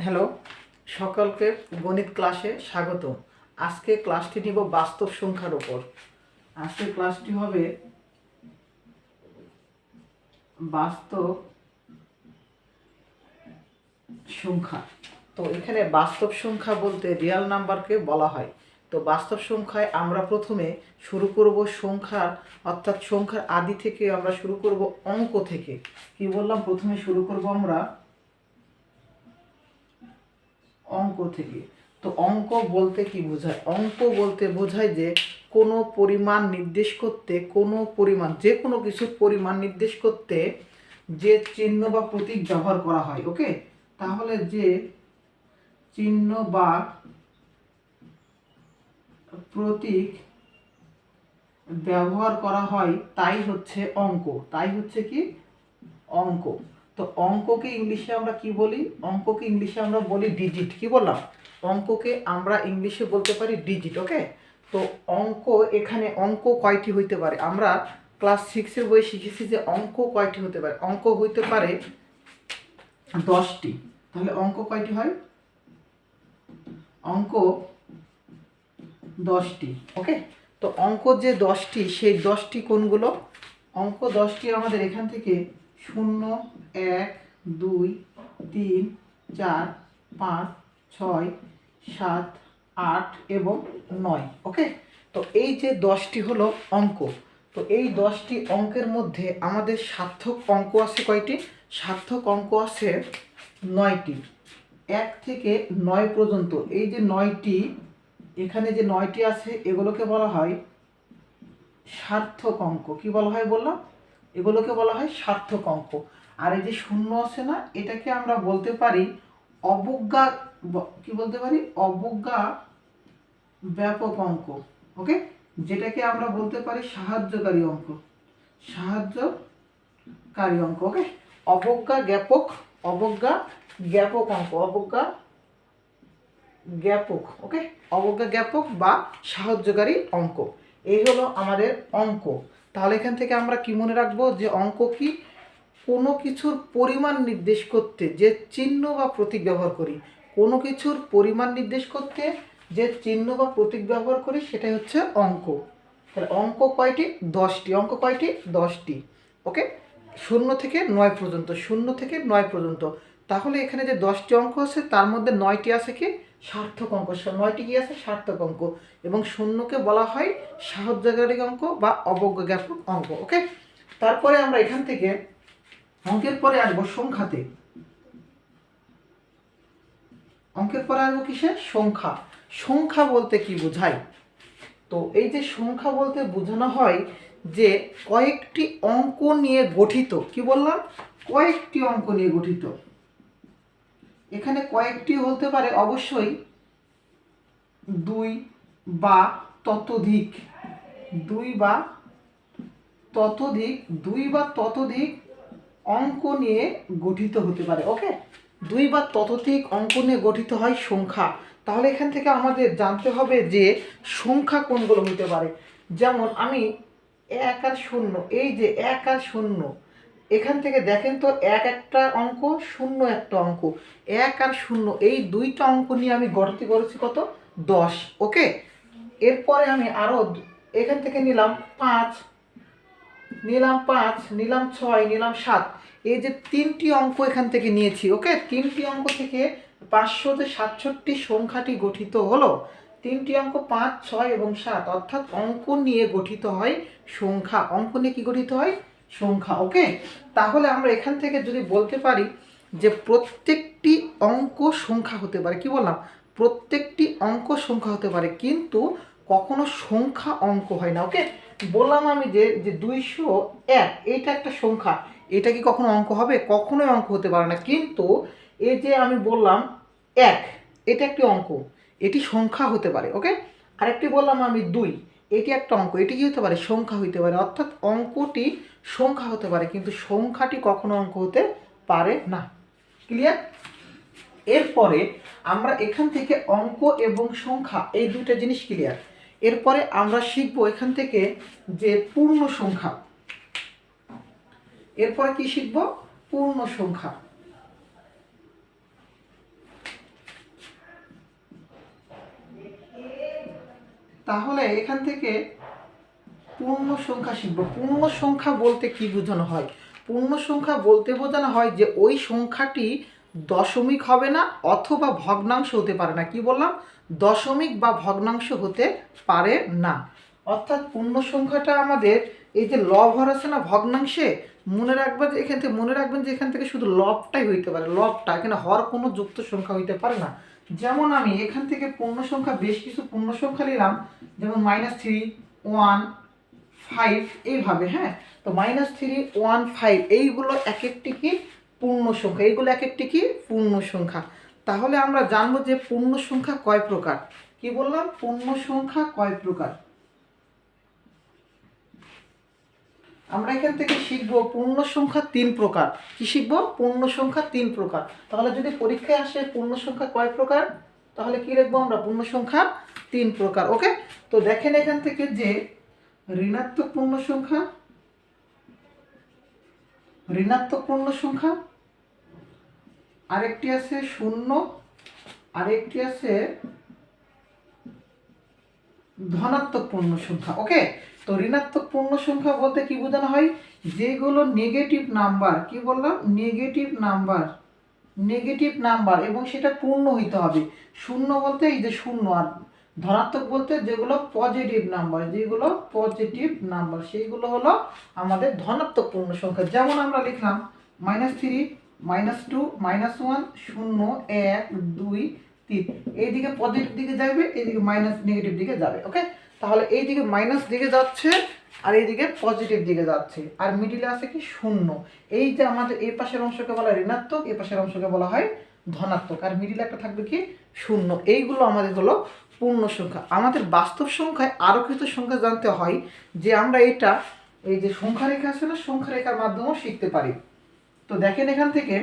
Hello, সকলকে গণিত ক্লাসে স্বাগত। আজকে ক্লাসটি নিব বাস্তব সংখ্যার উপর। আজকে ক্লাসটি হবে বাস্তব সংখ্যা। তো এখানে বাস্তব সংখ্যা বলতে রিয়েল নাম্বারকে বলা হয়। তো বাস্তব সংখ্যায় আমরা প্রথমে শুরু করব সংখ্যার, অর্থাৎ সংখ্যার আদি থেকে আমরা শুরু করব অঙ্ক থেকে। কি বললাম? প্রথমে শুরু করব আমরা অঙ্ক থেকে। তো অঙ্ক বলতে কি বোঝায়? অঙ্ক বলতে বোঝায় যে কোনো পরিমাণ নির্দেশ করতে, কোনো পরিমাণ, যে কোনো কিছুর পরিমাণ নির্দেশ করতে যে চিহ্ন বা প্রতীক ব্যবহার করা হয়। ওকে, তাহলে যে চিহ্ন বা প্রতীক ব্যবহার করা হয় তাই হচ্ছে অঙ্ক। তাই হচ্ছে কি? অঙ্ক। তো অঙ্ককে ইংলিশে আমরা কি বলি? অঙ্ককে ইংলিশে আমরা বলি ডিজিট। কি বললাম? অঙ্ককে আমরা ইংলিশে বলতে পারি ডিজিট। ওকে, তো অঙ্ক, এখানে অঙ্ক কয়টি হইতে পারে? আমরা ক্লাস 6-এর বই শিখেছি যে অঙ্ক কয়টি হতে পারে। অঙ্ক হইতে পারে 10টি। তাহলে অঙ্ক কয়টি হয়? অঙ্ক 10টি। ওকে, তো অঙ্ক যে 10টি, সেই 10টি কোনগুলো? অঙ্ক 10টি আমাদের এখান থেকে 0, 1, 2, 3, 4, 5, 6, 7, 8 এবং 9। ওকে, তো এই যে 10টি হলো অঙ্ক। তো এই 10টি অঙ্কের মধ্যে আমাদের সার্থক অঙ্ক আছে কয়টি? সার্থক অঙ্ক আছে 9টি। 1 থেকে 9 পর্যন্ত এই যে 9টি, এখানে যে 9টি আছে এগুলোকে বলা হয় সার্থক অঙ্ক। কি বলা হয় বললাম? এগুলোকে বলা হয় সার্থক অঙ্ক। আর এই যে 0 আছে না, এটাকে আমরা বলতে পারি অবজ্ঞা। কি বলতে পারি? অবজ্ঞা ব্যাপক অঙ্ক। ওকে, যেটাকে আমরা বলতে পারি সাহায্যকারী অঙ্ক। সাহায্যকারী অঙ্ক। ওকে, অবজ্ঞা জ্ঞাপক, অবজ্ঞা জ্ঞাপক অঙ্ক, অবজ্ঞা জ্ঞাপক। ওকে, অবজ্ঞা জ্ঞাপক বা সাহায্যকারী অঙ্ক, এই হলো আমাদের অঙ্ক। তাহলে এখান থেকে আমরা কি মনে রাখবো? যে অঙ্ক কি? কোনো কিছুর পরিমাণ নির্দেশ করতে যে চিহ্ন বা প্রতীক ব্যবহার করি। কোনো কিছুর পরিমাণ নির্দেশ করতে যে চিহ্ন বা প্রতীক ব্যবহার করি সেটাই হচ্ছে অঙ্ক। তাহলে অঙ্ক কয়টি? 10টি। অঙ্ক কয়টি? 10টি। ওকে, 0 থেকে 9 পর্যন্ত, 0 থেকে 9 পর্যন্ত। তাহলে এখানে যে 10টি অঙ্ক আছে তার মধ্যে 9টি আছে কি? সার্থক অঙ্ক। 9টি কি আছে? সার্থক অঙ্ক। এবং 0কে বলা হয় সাহায্যকারী অঙ্ক বা অবজ্ঞা জ্ঞাপক অঙ্ক। ওকে, তারপরে আমরা এখান থেকে অঙ্কের পরে আসবো সংখ্যাতে। অঙ্কের পরে আসবো কিসে? সংখ্যা। সংখ্যা বলতে কি বোঝায়? তো এই যে সংখ্যা বলতে বোঝানো হয় যে কয়েকটি অঙ্ক নিয়ে গঠিত। কি বললাম? কয়েকটি অঙ্ক নিয়ে গঠিত। এখানে কয়েকটি বলতে পারে অবশ্যই 2 বা ততোধিক। 2 বা ততোধিক, 2 বা ততোধিক অঙ্ক নিয়ে গঠিত হতে পারে। ওকে, 2 বা ততোধিক অঙ্ক নিয়ে গঠিত হয় সংখ্যা। তাহলে এখান থেকে আমাদের জানতে হবে যে সংখ্যা কোনগুলো হতে পারে। যেমন আমি 1 আর 0, এই যে 1 আর 0, এখান থেকে দেখেন তো 1 একটা অঙ্ক, 0 একটা অঙ্ক। 1 আর 0 এই দুইটা অঙ্ক নিয়ে আমি গঠিত করেছি কত? 10। ওকে, এরপরে আমি আরও এখান থেকে নিলাম 5, নিলাম 5, নিলাম 6, নিলাম 7। এই যে 3টি অঙ্ক এখান থেকে নিয়েছি। ওকে, 3টি অঙ্ক থেকে 567 সংখ্যাটি গঠিত হলো। 3টি অঙ্ক 5, 6 এবং 7, অর্থাৎ অঙ্ক নিয়ে গঠিত হয় সংখ্যা। অঙ্ক নিয়ে কি গঠিত হয়? সংখ্যা। ওকে, তাহলে আমরা এখান থেকে যদি বলতে পারি যে প্রত্যেকটি অঙ্ক সংখ্যা হতে পারে। কি বললাম? প্রত্যেকটি অঙ্ক সংখ্যা হতে পারে, কিন্তু কখনো সংখ্যা অঙ্ক হয় না। ওকে, বললাম আমি যে 201 এইটা একটা সংখ্যা, এটা কি কখনো অঙ্ক হবে? কখনোই অঙ্ক হতে পারে না। কিন্তু এই যে আমি বললাম 1, এটা একটি অঙ্ক, এটি সংখ্যা হতে পারে। ওকে, আরেকটি বললাম আমি 2, এটি একটা অঙ্ক, এটি কি হতে পারে? সংখ্যা হতে পারে। অর্থাৎ অঙ্কটি সংখ্যা হতে পারে, কিন্তু সংখ্যাটি কখনো অঙ্ক হতে পারে না। ক্লিয়ার? এরপরে আমরা এখান থেকে অঙ্ক এবং সংখ্যা এই দুইটা জিনিস ক্লিয়ার। এরপরে আমরা শিখবো এখান থেকে যে পূর্ণ সংখ্যা। এরপরে কি শিখবো? পূর্ণ সংখ্যা। তাহলে এখান থেকে পূর্ণ সংখ্যা শিখব। পূর্ণ সংখ্যা বলতে কি বোঝানো হয়? পূর্ণ সংখ্যা বলতে বোঝানো হয় যে ওই সংখ্যাটি দশমিক হবে না অথবা ভগ্নাংশ হতে পারে না। কি বললাম? দশমিক বা ভগ্নাংশ হতে পারে না। অর্থাৎ পূর্ণ সংখ্যাটা আমাদের এই যে লব হর আছে না ভগ্নাংশে, মনে রাখবেন যে এখান থেকে শুধু লবটাই হইতে পারে, লবটা, এখানে হর কোনো যুক্ত সংখ্যা হইতে পারে না। যেমন আমি এখান থেকে পূর্ণ সংখ্যা বেশ কিছু পূর্ণ সংখ্যা নিলাম, যেমন -3, 1, 5 এইভাবে। হ্যাঁ, তো -3, 1, 5 এইগুলো এক একটি কি পূর্ণ সংখ্যা, এইগুলো এক একটি কি পূর্ণ সংখ্যা। তাহলে আমরা জানবো যে পূর্ণ সংখ্যা কয় প্রকার। কি বললাম? পূর্ণ সংখ্যা কয় প্রকার। আমরা এখান থেকে শিখব পূর্ণ সংখ্যা 3 প্রকার। কি শিখব? পূর্ণ সংখ্যা 3 প্রকার। তাহলে যদি পরীক্ষায় আসে পূর্ণ সংখ্যা কয় প্রকার, তাহলে কি লিখবো আমরা? পূর্ণ সংখ্যা 3 প্রকার। ওকে, তো দেখেন এখান থেকে যে ঋণাত্মক পূর্ণ সংখ্যা, ঋণাত্মক পূর্ণ সংখ্যা, আরেকটি আছে শূন্য, আরেকটি আছে ধনাত্মক পূর্ণ সংখ্যা। ওকে, তো ঋণাত্মক পূর্ণ সংখ্যা বলতে কি বোঝানো হয়? যেগুলো নেগেটিভ নাম্বার। কি বললাম? নেগেটিভ নাম্বার, নেগেটিভ নাম্বার, এবং সেটা পূর্ণ হইতে হবে। শূন্য বলতে এই যে শূন্য, আর ধনাত্মক বলতে যেগুলো পজিটিভ নাম্বার, যেগুলো পজিটিভ নাম্বার সেইগুলো হলো আমাদের ধনাত্মক পূর্ণ সংখ্যা। যেমন আমরা লিখলাম -3, -2, -1, 0, 1, 2, 3। এইদিকে পজিটিভ দিকে যাবে, এইদিকে মাইনাস নেগেটিভ দিকে যাবে। ওকে, তাহলে এইদিকে মাইনাস দিকে যাচ্ছে আর এইদিকে পজিটিভ দিকে যাচ্ছে, আর মিডিলে আছে কি শূন্য। এই যে আমাদের এই পাশের অংশকে বলা হয় ঋণাত্মক, এই পাশের অংশকে বলা হয় ধনাত্মক, আর মিডিলে একটা থাকবে কি শূন্য। এইগুলো আমাদের হলো পূর্ণ সংখ্যা। আমাদের বাস্তব সংখ্যায় আরও কিছু সংখ্যা জানতে হয়, যে আমরা এটা এই যে সংখ্যা রেখা আছে না, সংখ্যা রেখার মাধ্যমেও শিখতে পারি। তো দেখেন এখান থেকে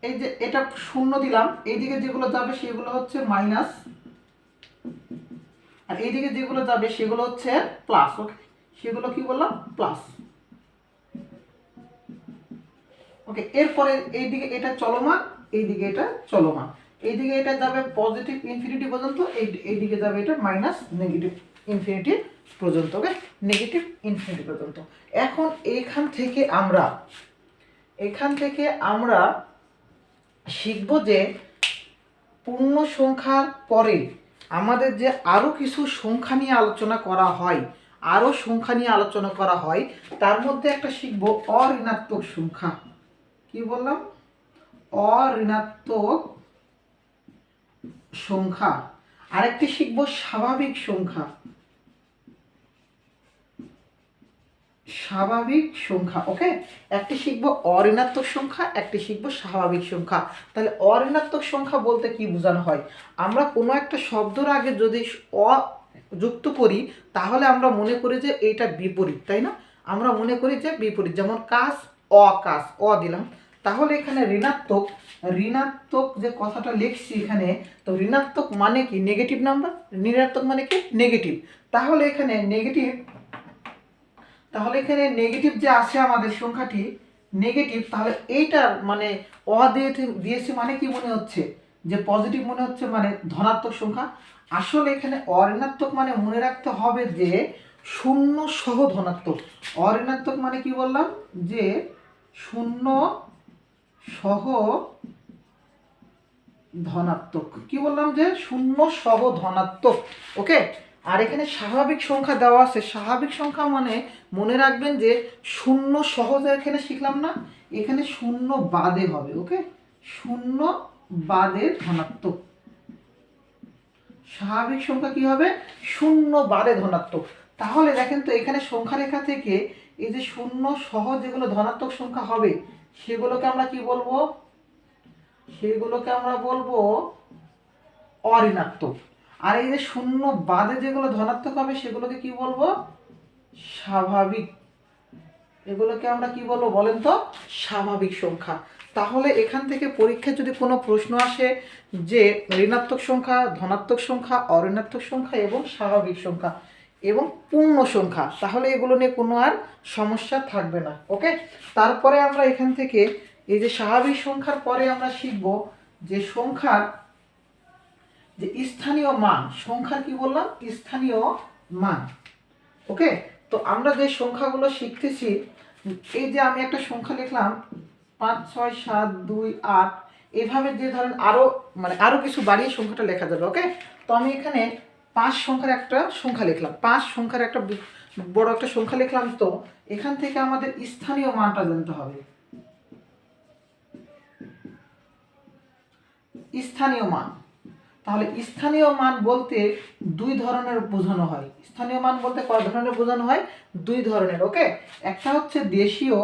এই যে এটা শূন্য দিলাম, এইদিকে যেগুলো যাবে সেগুলো হচ্ছে মাইনাস, আর এইদিকে যেগুলো যাবে সেগুলো হচ্ছে প্লাস। ওকে, সেগুলো কি বললাম? প্লাস। ওকে, এরপরে এইদিকে এটা চলমান, এইদিকে এটা চলমান, এইদিকে এটা যাবে পজিটিভ ইনফিনিটি পর্যন্ত, এইদিকে যাবে এটা মাইনাস নেগেটিভ ইনফিনিটি পর্যন্ত। ওকে, নেগেটিভ ইনফিনিটি পর্যন্ত। এখন এখান থেকে আমরা শিখব যে পূর্ণ সংখ্যার পরে আমাদের যে আরও কিছু সংখ্যা নিয়ে আলোচনা করা হয়, আরও সংখ্যা নিয়ে আলোচনা করা হয়, তার মধ্যে একটা শিখব অঋণাত্মক সংখ্যা। কি বললাম? অঋণাত্মক সংখ্যা। আরেকটি শিখব স্বাভাবিক সংখ্যা, স্বাভাবিক সংখ্যা। ওকে, একটি শিখব অঋণাত্মক সংখ্যা, একটি শিখব স্বাভাবিক সংখ্যা। তাহলে অঋণাত্মক সংখ্যা বলতে কি বোঝানো হয়? আমরা কোনো একটা শব্দের আগে যদি অ যুক্ত করি তাহলে আমরা মনে করি যে এইটা বিপরীত, তাই না? আমরা মনে করি যে বিপরীত, যেমন কাজ, অকাজ, অ দিলাম। তাহলে এখানে ঋণাত্মক, ঋণাত্মক যে কথাটা লিখছি এখানে, তো ঋণাত্মক মানে কি? Negative number. ঋণাত্মক মানে কি? নেগেটিভ। তাহলে এখানে নেগেটিভ, তাহলে এখানে নেগেটিভ যে আছে আমাদের সংখ্যাটি নেগেটিভ, তাহলে এইটার মানে অ দিয়েছি মানে কি মনে হচ্ছে? যে পজিটিভ মনে হচ্ছে, মানে ধনাত্মক সংখ্যা। আসলে এখানে অঋণাত্মক মানে মনে রাখতে হবে যে শূন্য সহ ধনাত্মক। অঋণাত্মক মানে কি বললাম? যে শূন্য সহ ধনাত্মক। কি বললাম? যে শূন্য সহ ধনাত্মক। ওকে, আর এখানে স্বাভাবিক সংখ্যা দেওয়া আছে। স্বাভাবিক সংখ্যা মানে মনে রাখবেন যে শূন্য সহজে এখানে শিখলাম না, এখানে শূন্য বাদে হবে। ওকে, শূন্য বাদে ধনাত্মক। স্বাভাবিক সংখ্যা কি হবে? শূন্য বাদে ধনাত্মক। তাহলে দেখেন তো এখানে সংখ্যা রেখা থেকে এই যে শূন্য সহ যেগুলো ধনাত্মক সংখ্যা হবে সেগুলোকে আমরা কি বলবো? সেগুলোকে আমরা বলবো অঋণাত্মক। আর এই যে শূন্য বাদে যেগুলো ধনাত্মক হবে সেগুলোকে কি বলবো? স্বাভাবিক। এগুলোকে আমরা কি বলবো বলেন তো? স্বাভাবিক সংখ্যা। তাহলে এখান থেকে পরীক্ষায় যদি কোনো প্রশ্ন আসে যে ঋণাত্মক সংখ্যা, ধনাত্মক সংখ্যা, অঋণাত্মক সংখ্যা এবং স্বাভাবিক সংখ্যা এবং পূর্ণ সংখ্যা, তাহলে এগুলো নিয়ে কোনো আর সমস্যা থাকবে না। ওকে, তারপরে আমরা এখান থেকে এই যে স্বাভাবিক সংখ্যার পরে আমরা শিখব যে সংখ্যার যে স্থানীয় মান, সংখ্যার কি বললাম, স্থানীয় মান। ওকে, তো আমরা যে সংখ্যাগুলো শিখতেছি, এই যে আমি একটা সংখ্যা লিখলাম 5 6 7 2 8, এইভাবে যে ধরেন আরো কিছু বাড়িয়ে সংখ্যাটা লেখা যাবে। ওকে, তো আমি এখানে 5 সংখ্যার একটা সংখ্যা লিখলাম, 5 সংখ্যার একটা বড় একটা সংখ্যা লিখলাম। তো এখান থেকে আমাদের স্থানীয় মানটা জানতে হবে। স্থানীয় মান, তাহলে স্থানীয় মান বলতে দুই ধরনের বোঝানো হয়। স্থানীয় মান বলতে কয় ধরনের বোঝানো হয়? দুই ধরনের। ওকে, একটা হচ্ছে দেশীয়,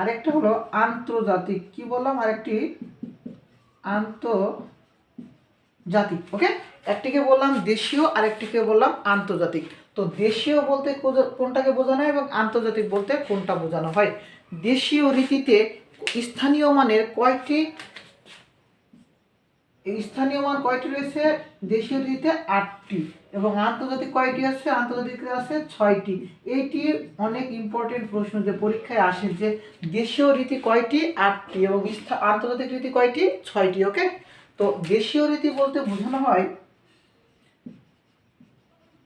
আরেকটা হলো আন্তর্জাতিক। কি বললাম? আরেকটি আন্তর্জাতিক। ওকে, একটিকে বললাম দেশীয়, আরেকটিকে বললাম আন্তর্জাতিক। তো দেশীয় বলতে কোনটাকে বোঝানো হয় এবং আন্তর্জাতিক বলতে কোনটা বোঝানো হয়? দেশীয় রীতিতে স্থানীয় মানের স্থানীয় মান কয়টি রয়েছে? দেশীয় রীতিতে 8টি, এবং আন্তর্জাতিক কয়টি আছে? আন্তর্জাতিক আছে 6টি। এইটি অনেক ইম্পর্টেন্ট প্রশ্ন যে পরীক্ষায় আসে, যে দেশীয় রীতি কয়টি? 8টি, এবং আন্তর্জাতিক রীতি কয়টি? 6টি। ওকে, তো দেশীয় রীতি বলতে বোঝানো হয়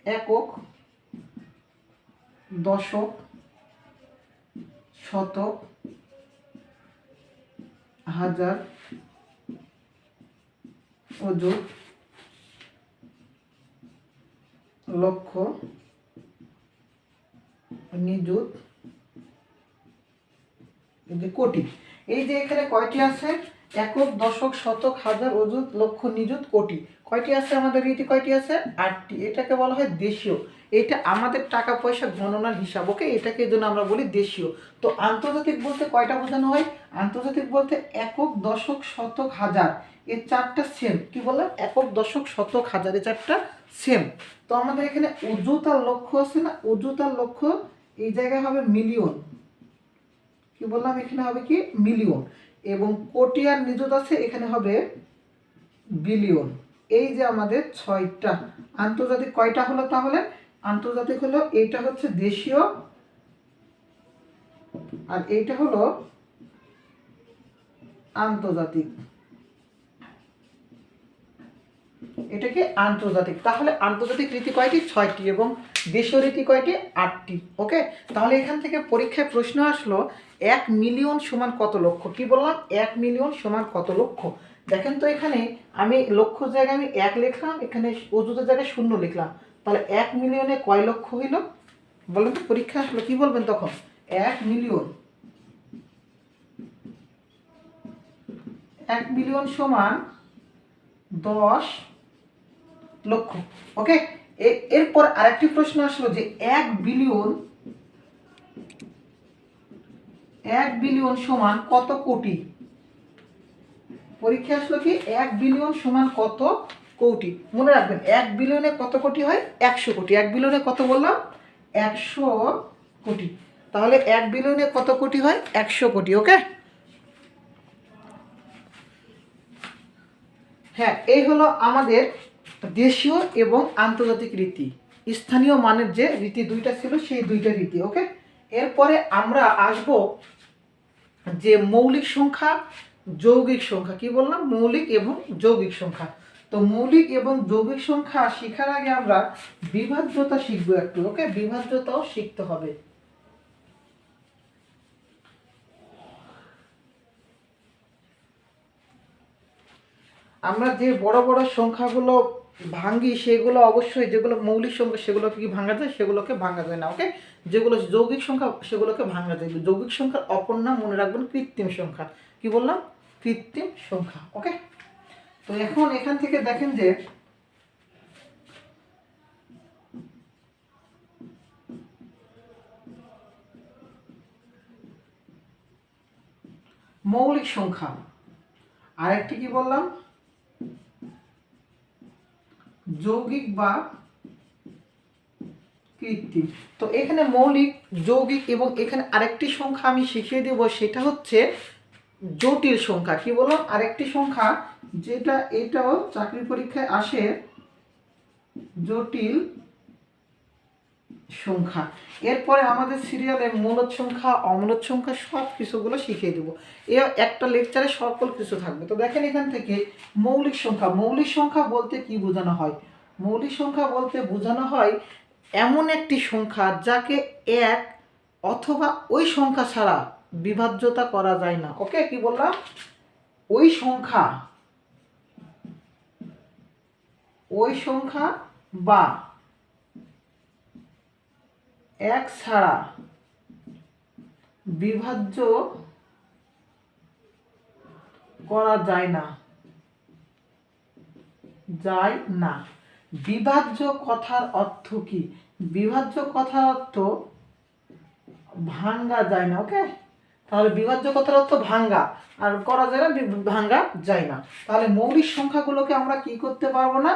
একক, দশক, শতক, হাজার, অযুত, লক্ষ, নিযুত, কোটি। এই যে এখানে কয়টি আছে? একক, দশক, শতক, হাজার, অযুত, লক্ষ, নিযুত, কোটি। কয়টি আছে আমাদের রীতি? কয়টি আছে? 8টি। এটাকে বলা হয় দেশীয়। এটা আমাদের টাকা পয়সা গণনার হিসাব। ওকে, এটাকে এই জন্য আমরা বলি দেশীয়। তো আন্তর্জাতিক বলতে কয়টা বোঝানো হয়? আন্তর্জাতিক বলতে একক, দশক, শতক, হাজার, এই 4টা সেম। কি বললাম? একক, দশক, শতক, হাজার, এই 4টা সেম। তো আমাদের এখানে অযুত আর লক্ষ আছে না? অযুত আর লক্ষ এই জায়গায় হবে মিলিয়ন। কি বললাম? এখানে হবে কি? মিলিয়ন। এবং কোটি আর নিযুত আছে, এখানে হবে বিলিয়ন। এই যে আমাদের 6টা। আন্তর্জাতিক কয়টা হলো তাহলে? আন্তর্জাতিক হলো, এইটা হচ্ছে দেশীয়, আর এইটা হলো আন্তর্জাতিক। এটাকে আন্তর্জাতিক। তাহলে আন্তর্জাতিক রীতি কয়টি? 6টি, এবং দেশীয় রীতি কয়টি? 8টি। ওকে, তাহলে এখান থেকে পরীক্ষায় প্রশ্ন আসলো 1 মিলিয়ন সমান কত লক্ষ? কি বললাম? 1 মিলিয়ন সমান কত লক্ষ? দেখেন তো, এখানে আমি লক্ষ জায়গায় আমি 1 লিখলাম, এখানে অযুতের জায়গায় 0 লিখলাম। তাহলে 1 মিলিয়নে কয় লক্ষ হইল? বলেন তো, পরীক্ষা আসলো কি বলবেন তখন? 1 মিলিয়ন, 1 মিলিয়ন সমান 10 লক্ষ। ওকে, এরপর আরেকটি প্রশ্ন আসলো যে 1 বিলিয়ন সমান কত কোটি? পরীক্ষা আসলো কি 1 বিলিয়ন সমান কত কোটি? মনে রাখবেন 1 বিলিয়নে কত কোটি হয়? 100 কোটি। 1 বিলিয়নে কত বললাম? 100 কোটি। তাহলে 1 বিলিয়নে কত কোটি হয়? 100 কোটি। ওকে, হ্যাঁ, এই হলো আমাদের দেশীয় এবং আন্তর্জাতিক রীতি। স্থানীয় মানের যে রীতি দুইটা ছিল, সেই দুইটা রীতি। ওকে, এরপরে আমরা আসব যে মৌলিক সংখ্যা, যৌগিক সংখ্যা। কি বললাম? মৌলিক এবং যৌগিক সংখ্যা। তো মৌলিক এবং যৌগিক সংখ্যা শেখার আগে আমরা বিভাজ্যতা শিখবো একটু। ওকে, বিভাজ্যতাও শিখতে হবে। আমরা যে বড় বড় সংখ্যাগুলো ভাঙি, সেগুলো অবশ্যই, যেগুলো মৌলিক সংখ্যা সেগুলোকে কি ভাঙা যায়? সেগুলোকে ভাঙা যায় না। ওকে, যেগুলো যৌগিক সংখ্যা সেগুলোকে ভাঙা যায়। যৌগিক সংখ্যার অপর নাম মনে রাখবেন কৃত্রিম সংখ্যা। কি বললাম? কৃত্রিম সংখ্যা। ওকে, তো এখন এখান থেকে দেখেন যে মৌলিক সংখ্যা, আরেকটি কি বললাম? যৌগিক বা কৃত্রিম। তো এখানে মৌলিক, যৌগিক, এবং এখানে আরেকটি সংখ্যা আমি শিখিয়ে দেব, সেটা হচ্ছে জটিল সংখ্যা। কি বললাম? আরেকটি সংখ্যা, যেটা এটাও চাকরি পরীক্ষায় আসে, জটিল সংখ্যা। এরপরে আমাদের সিরিয়ালে মূলদ সংখ্যা, অমূলদ সংখ্যা সব কিছুগুলো শিখিয়ে দেবো। এ একটা লেকচারে সকল কিছু থাকবে। তো দেখেন এখান থেকে মৌলিক সংখ্যা। মৌলিক সংখ্যা বলতে কি বোঝানো হয়? মৌলিক সংখ্যা বলতে বোঝানো হয় এমন একটি সংখ্যা যাকে এক অথবা ওই সংখ্যা ছাড়া বিভাজ্যতা করা যায় না। ওকে, কি বললাম? ওই সংখ্যা বা এক ছাড়া বিভাজ্য করা যায় না। বিভাজ্য কথার অর্থ কি? বিভাজ্য কথার অর্থ ভাঙ্গা যায় না। ওকে, তাহলে বিভাজ্য কথার অর্থ ভাঙ্গা, আর করা যায় না, ভাঙ্গা যায় না। তাহলে মৌলিক সংখ্যাগুলোকে আমরা কি করতে পারবো না?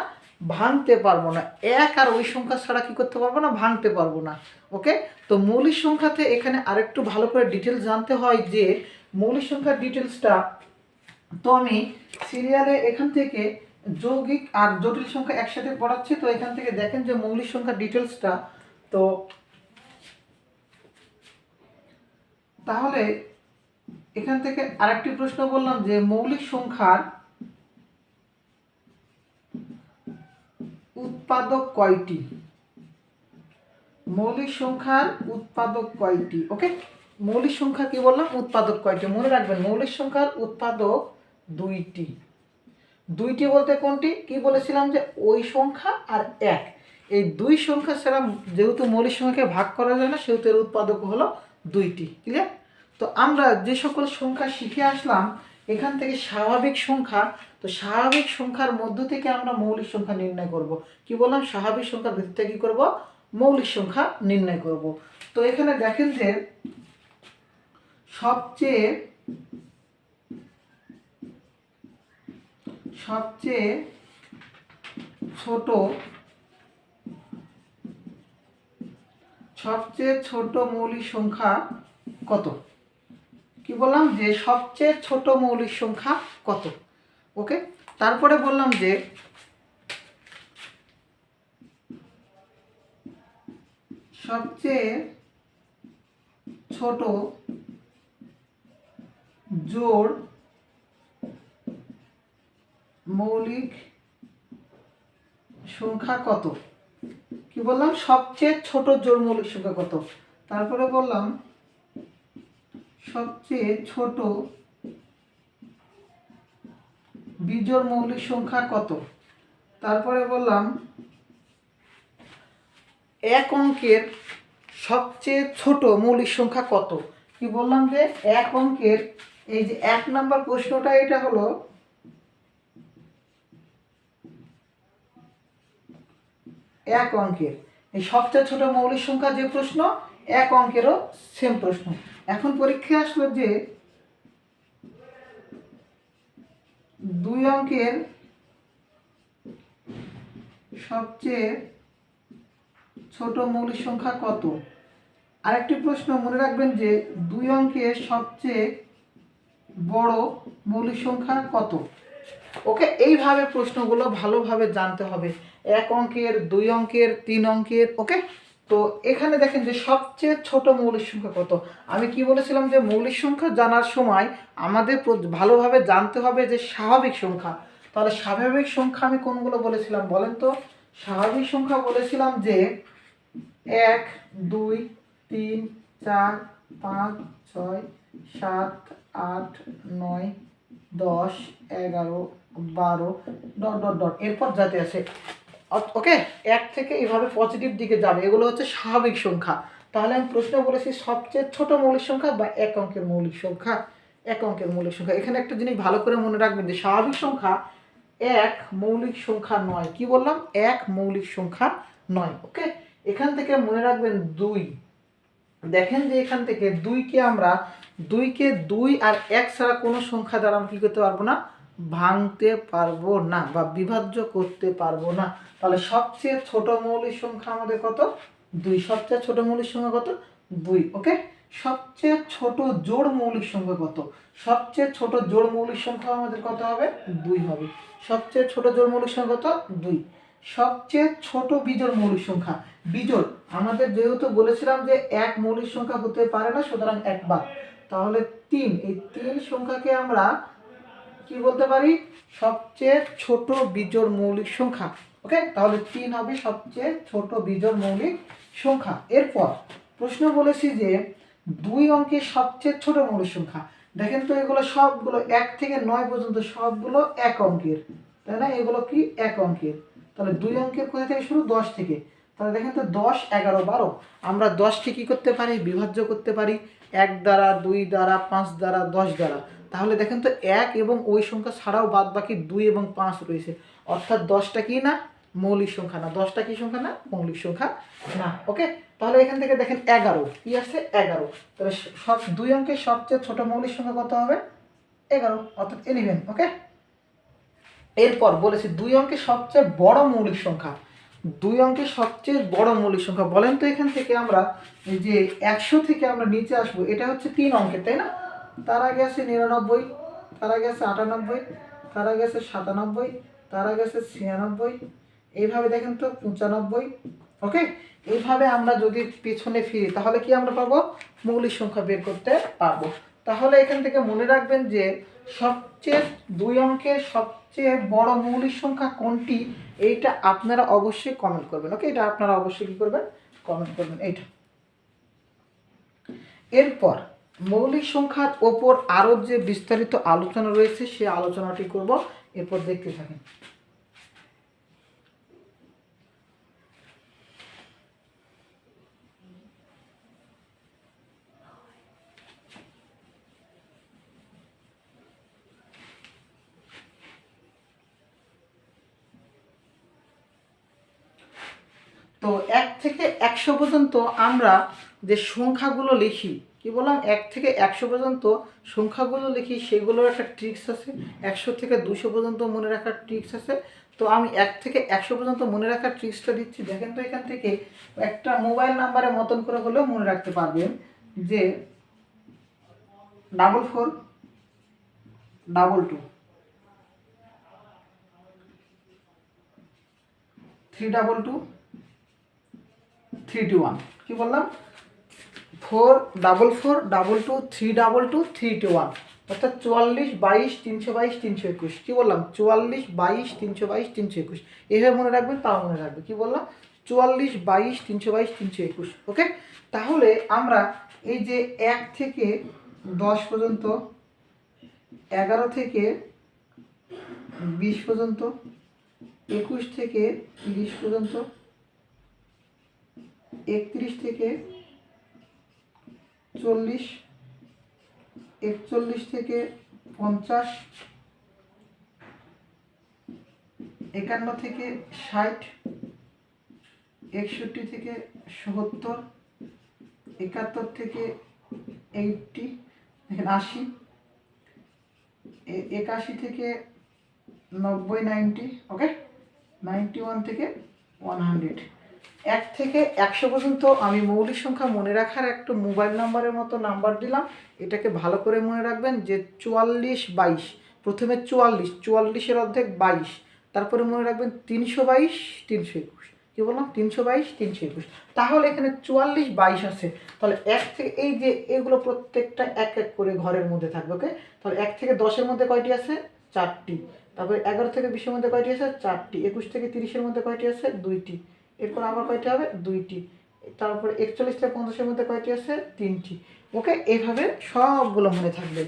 ভাঙতে পারবো না। এক আর ওই সংখ্যা ছাড়া কি করতে পারবো না? ভাঙতে পারবো না। ওকে, তো মৌলিক সংখ্যাতে এখানে আরেকটু ভালো করে ডিটেলস জানতে হয় যে মৌলিক সংখ্যার ডিটেলসটা তো আমি সিরিয়ালে এখান থেকে যৌগিক আর জটিল সংখ্যা একসাথে পড়াচ্ছি। তো এখান থেকে দেখেন যে মৌলিক সংখ্যার ডিটেলসটা। তো তাহলে এখান থেকে আরেকটি প্রশ্ন বললাম যে মৌলিক সংখ্যার উৎপাদক কয়টি? মৌলিক সংখ্যার উৎপাদক কয়টি? ওকে, মৌলিক সংখ্যা কি বললাম? উৎপাদক কয়টি? মনে রাখবেন মৌলিক সংখ্যার উৎপাদক দুইটি। দুইটি বলতে কোনটি? কি বলেছিলাম যে ওই সংখ্যা আর এক, এই দুই সংখ্যা ছাড়া যেহেতু মৌলিক সংখ্যাকে ভাগ করা যায় না সেহেতু এর উৎপাদক হলো দুইটি। ক্লিয়ার? তো আমরা যে সকল সংখ্যা শিখে আসলাম এখান থেকে স্বাভাবিক সংখ্যা, তো স্বাভাবিক সংখ্যার মধ্য থেকে আমরা মৌলিক সংখ্যা নির্ণয় করব। কি বললাম? স্বাভাবিক সংখ্যার ভিত্তিতে কি করব? মৌলিক সংখ্যা নির্ণয় করব। তো এখানে দেখেন যে সবচেয়ে ছোট মৌলিক সংখ্যা কত? কি বললাম? যে সবচেয়ে ছোট মৌলিক সংখ্যা কত? ওকে, তারপরে বললাম যে সবচেয়ে ছোট জোড় মৌলিক সংখ্যা কত? কি বললাম? সবচেয়ে ছোট জোড় মৌলিক সংখ্যা কত? তারপরে বললাম সবচেয়ে ছোট বিজোড় মৌলিক সংখ্যা কত? তারপরে বললাম এক অঙ্কের সবচেয়ে ছোট মৌলিক সংখ্যা কত? কি বললাম? যে এক অঙ্কের এই যে 1 নাম্বার প্রশ্নটা, এটা হলো এক অঙ্কের এই সবচেয়ে ছোট মৌলিক সংখ্যা যে প্রশ্ন, এক অঙ্কেরও সেম প্রশ্ন। এখন পরীক্ষায় আসলো যে 2 অঙ্কের সবচেয়ে ছোট মৌলিক সংখ্যা কত? আরেকটি প্রশ্ন মনে রাখবেন যে 2 অঙ্কের সবচেয়ে বড় মৌলিক সংখ্যা কত? ওকে, এইভাবে প্রশ্নগুলো ভালোভাবে জানতে হবে। 1 অঙ্কের, 2 অঙ্কের, 3 অঙ্কের। ওকে, তো এখানে দেখেন যে সবচেয়ে ছোট মৌলিক সংখ্যা কত। আমি কি বলেছিলাম যে মৌলিক সংখ্যা জানার সময় আমাদের ভালোভাবে জানতে হবে যে স্বাভাবিক সংখ্যা। তাহলে স্বাভাবিক সংখ্যা আমি কোনগুলো বলেছিলাম বলেন তো? স্বাভাবিক সংখ্যা বলেছিলাম যে 1, 2, 3, 4, 5, 6, 7, 8, 9, 10, 11, 12 ... এরপর যাতে আছে। ওকে, 1 থেকে এইভাবে পজিটিভ দিকে যাবে, এগুলো হচ্ছে স্বাভাবিক সংখ্যা। তাহলে আমি প্রশ্ন বলেছি সবচেয়ে ছোট মৌলিক সংখ্যা বা এক অঙ্কের মৌলিক সংখ্যা। এক অঙ্কের মৌলিক সংখ্যা। এখানে একটা জিনিস ভালো করে মনে রাখবেন যে স্বাভাবিক সংখ্যা এক মৌলিক সংখ্যা নয়। কি বললাম? এক মৌলিক সংখ্যা নয়। ওকে, এখান থেকে মনে রাখবেন 2। দেখেন যে এখান থেকে 2কে আমরা 2 আর 1 ছাড়া কোনো সংখ্যা দ্বারা আমরা কি করতে পারবো না? ভাঙতে পারবো না বা বিভাজ্য করতে পারবো না। তাহলে সবচেয়ে ছোট মৌলিক সংখ্যা আমাদের কত? 2। সবচেয়ে ছোট মৌলিক সংখ্যা কত? 2। ওকে, সবচেয়ে ছোট জোড় মৌলিক সংখ্যা কত? সবচেয়ে ছোট জোড় মৌলিক সংখ্যা আমাদের কত হবে? 2 হবে। সবচেয়ে ছোট জোড় মৌলিক সংখ্যা কত? 2। সবচেয়ে ছোট বিজোড় মৌলিক সংখ্যা। বিজোড় আমাদের যেহেতু বলেছিলাম যে এক মৌলিক সংখ্যা হতে পারে না, সুতরাং একবার, তাহলে 3, এই 3 সংখ্যাকে আমরা কি বলতে পারি? সবচেয়ে ছোট বিজোড় মৌলিক সংখ্যা। ওকে, তাহলে 3 হবে সবচেয়ে ছোট বিজোড় মৌলিক সংখ্যা। এরপর প্রশ্ন বলেছি যে 2 অঙ্কের সবচেয়ে ছোট মৌলিক সংখ্যা। দেখেন তো এগুলো সবগুলো 1 থেকে 9 পর্যন্ত সবগুলো 1 অঙ্কের, তাই না? এগুলো কি 1 অঙ্কের। তাহলে 2 অঙ্কের কোথা থেকে শুরু? 10 থেকে। তাহলে দেখেন তো 10, 11, 12, আমরা 10কে কি করতে পারি? বিভাজ্য করতে পারি 1 দ্বারা, 2 দ্বারা, 5 দ্বারা, 10 দ্বারা। তাহলে দেখেন তো 1 এবং ওই সংখ্যা ছাড়াও বাদ বাকি 2 এবং 5 রয়েছে, অর্থাৎ 10টা কি না? মৌলিক সংখ্যা না। 10টা কি সংখ্যা না? মৌলিক সংখ্যা না। ওকে, তাহলে এখান থেকে দেখেন 11 কি আসছে? 11। তাহলে সব 2 অঙ্কের সবচেয়ে ছোট মৌলিক সংখ্যা কত হবে? 11, অর্থাৎ 11। ওকে, এরপর বলেছি 2 অঙ্কের সবচেয়ে বড় মৌলিক সংখ্যা। 2 অঙ্কের সবচেয়ে বড় মৌলিক সংখ্যা বলেন তো। এখান থেকে আমরা এই যে 100 থেকে আমরা নিচে আসবো, এটা হচ্ছে 3 অঙ্কের, তাই না? তার আগে আছে 99, তার আগে আছে 98, তার আগে আছে 97, তার আগে আছে 96, এইভাবে দেখেন তো 95। ওকে, এইভাবে আমরা যদি পেছনে ফিরি তাহলে কি আমরা পাবো? মৌলিক সংখ্যা বের করতে পারবো। তাহলে এখান থেকে মনে রাখবেন যে সবচেয়ে 2 অঙ্কের সবচেয়ে বড় মৌলিক সংখ্যা কোনটি, এইটা আপনারা অবশ্যই কমেন্ট করবেন। ওকে, এটা আপনারা অবশ্যই কি করবেন? কমেন্ট করবেন এইটা। এরপর মৌলিক সংখ্যার ওপর আরও যে বিস্তারিত আলোচনা রয়েছে সে আলোচনাটি করব, এরপর দেখতে থাকেন। তো 1 থেকে 100 পর্যন্ত আমরা যে সংখ্যাগুলো লিখি, কি বললাম? 1 থেকে 100 পর্যন্ত সংখ্যাগুলো লিখি, সেগুলোর একটা ট্রিক্স আছে। 100 থেকে 200 পর্যন্ত মনে রাখার ট্রিক্স আছে। তো আমি 1 থেকে 100 পর্যন্ত মনে রাখার ট্রিক্সটা দিচ্ছি। দেখেন তো এখান থেকে একটা মোবাইল নাম্বারের মতন করে হলেও মনে রাখতে পারবেন যে 44 22 322 321। কি বললাম? 44422 322 321, অর্থাৎ 44 22 322 321। কি বললাম? 44 22 322 321। এভাবে মনে রাখবেন, তাও মনে রাখবে। কি বললাম? 44 22 322 321। ওকে, তাহলে আমরা এই যে 1 থেকে 10 পর্যন্ত, 11 থেকে 20 পর্যন্ত, 21 থেকে 30 পর্যন্ত, 31 থেকে 40, 41 থেকে 50, 51 থেকে 60, 61 থেকে 70, 71 থেকে 80, দেখেন 80, 81 থেকে 90 90। ওকে, 91 থেকে 100। 1 থেকে 100 পর্যন্ত আমি মৌলিক সংখ্যা মনে রাখার একটা মোবাইল নাম্বারের মতো নাম্বার দিলাম। এটাকে ভালো করে মনে রাখবেন যে 44 22, প্রথমে 44, 44-এর অর্ধেক 22, তারপরে মনে রাখবেন 322 321। কী বললাম? 322 321। তাহলে এখানে 44 22 আছে। তাহলে 1 থেকে, এই যে এগুলো প্রত্যেকটা এক এক করে ঘরের মধ্যে থাকবে। ওকে, তাহলে 1 থেকে 10-এর মধ্যে কয়টি আছে? 4টি। তারপরে 11 থেকে 20-এর মধ্যে কয়টি আছে? 4টি। 21 থেকে 30-এর মধ্যে কয়টি আছে? 2টি। এরপর আবার কয়টি হবে? 2টি। তারপরে 41 থেকে 50-এর মধ্যে কয়টি আছে? 3টি। ওকে, এইভাবে সবগুলো মনে থাকবে।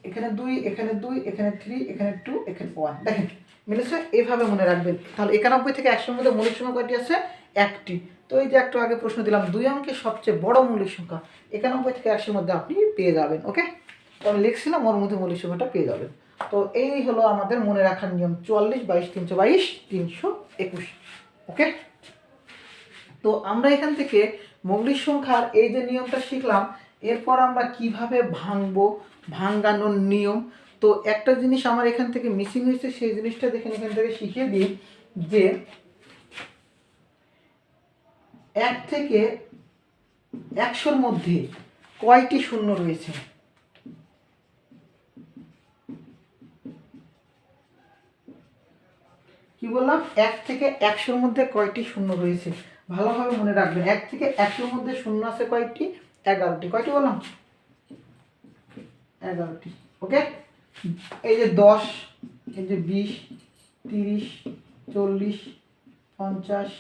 এখানে 2, এখানে 2, এখানে 3, এখানে 2, এখানে 1। দেখেন মিলেছে? এইভাবে মনে রাখবেন। তাহলে 91 থেকে 100-এর মধ্যে মৌলিক সংখ্যা কয়টি আছে? 1টি। তো এই যে একটু আগে প্রশ্ন দিলাম 2 অঙ্কের সবচেয়ে বড় মৌলিক সংখ্যা 91 থেকে 100-এর মধ্যে আপনি পেয়ে যাবেন। ওকে, তো আমি লিখছিলাম ওর মধ্যে মৌলিক সংখ্যাটা পেয়ে যাবেন। তো এই হলো আমাদের মনে রাখার নিয়ম, 44 22 322 321। ওকে, তো আমরা এখান থেকে মৌলিক সংখ্যার এই যে নিয়মটা শিখলাম, এরপর আমরা কিভাবে ভাঙবো, ভাঙানোর নিয়ম। তো একটা জিনিস আমার এখান থেকে মিসিং হয়েছে, সেই জিনিসটা দেখেন এখান থেকে শিখিয়ে দিই যে 1 থেকে 100-এর মধ্যে কয়টি শূন্য রয়েছে? কি বললাম, 1 থেকে 100-র মধ্যে কয়টি শূন্য রয়েছে? ভালোভাবে মনে রাখবেন, 1 থেকে 100-র মধ্যে শূন্য আছে কয়টি? 11টি। কয়টি বললাম? 11টি। ওকে, এই যে 10, এই যে 20, 30, 40, 50,